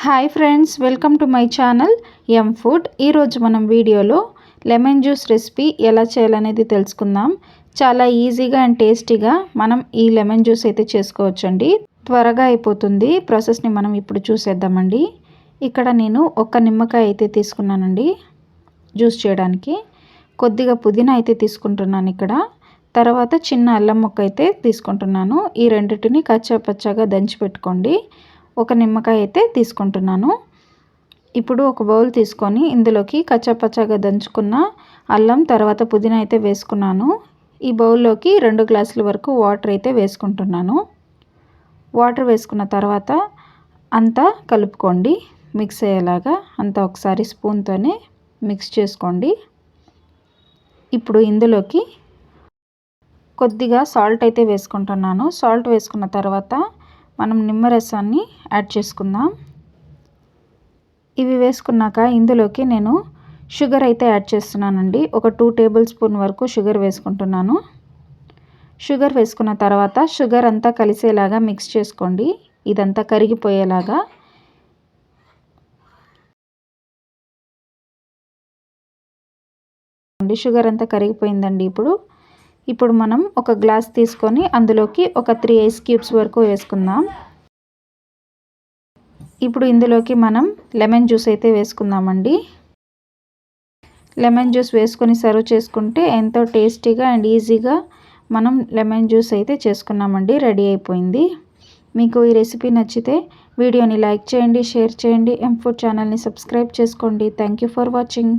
Hi friends, welcome to my channel M food. ఈరోజు మనం వీడియోలో లెమన్ జ్యూస్ రెసిపీ ఎలా చేయాలనేది తెలుసుకుందాం. చాలా ఈజీగా అండ్ టేస్టీగా మనం ఈ లెమన్ జ్యూస్ అయితే చేసుకోవచ్చండి. త్వరగా అయిపోతుంది. ప్రాసెస్ని మనం ఇప్పుడు చూసేద్దామండి. ఇక్కడ నేను ఒక నిమ్మకాయ అయితే తీసుకున్నానండి జ్యూస్ చేయడానికి. కొద్దిగా పుదీనా అయితే తీసుకుంటున్నాను ఇక్కడ. తర్వాత చిన్న అల్లం ముక్క అయితే తీసుకుంటున్నాను. ఈ రెండింటిని కచ్చా పచ్చాగా దంచి పెట్టుకోండి. ఒక నిమ్మకాయ అయితే తీసుకుంటున్నాను. ఇప్పుడు ఒక బౌల్ తీసుకొని ఇందులోకి కచ్చాపచ్చాగా దంచుకున్న అల్లం తర్వాత పుదీనా అయితే వేసుకున్నాను. ఈ బౌల్లోకి 2 గ్లాసుల వరకు వాటర్ అయితే వేసుకుంటున్నాను. వాటర్ వేసుకున్న తర్వాత అంతా కలుపుకోండి. మిక్స్ అయ్యేలాగా అంతా ఒకసారి స్పూన్తోనే మిక్స్ చేసుకోండి. ఇప్పుడు ఇందులోకి కొద్దిగా సాల్ట్ అయితే వేసుకుంటున్నాను. సాల్ట్ వేసుకున్న తర్వాత మనం నిమ్మరసాన్ని యాడ్ చేసుకుందాం. ఇవి వేసుకున్నాక ఇందులోకి నేను షుగర్ అయితే యాడ్ చేస్తున్నానండి. ఒక 2 టేబుల్ స్పూన్ వరకు షుగర్ వేసుకుంటున్నాను. షుగర్ వేసుకున్న తర్వాత షుగర్ అంతా కలిసేలాగా మిక్స్ చేసుకోండి. ఇదంతా కరిగిపోయేలాగా. షుగర్ అంతా కరిగిపోయిందండి. ఇప్పుడు మనం ఒక గ్లాస్ తీసుకొని అందులోకి ఒక 3 ఐస్ క్యూబ్స్ వరకు వేసుకుందాం. ఇప్పుడు ఇందులోకి మనం లెమన్ జ్యూస్ అయితే వేసుకుందామండి. లెమన్ జ్యూస్ వేసుకొని సర్వ్ చేసుకుంటే ఎంతో టేస్టీగా అండ్ ఈజీగా మనం లెమన్ జ్యూస్ అయితే చేసుకున్నామండి. రెడీ అయిపోయింది. మీకు ఈ రెసిపీ నచ్చితే వీడియోని లైక్ చేయండి, షేర్ చేయండి. ఎం ఫుడ్ ఛానల్ని సబ్స్క్రైబ్ చేసుకోండి. Thank you for watching.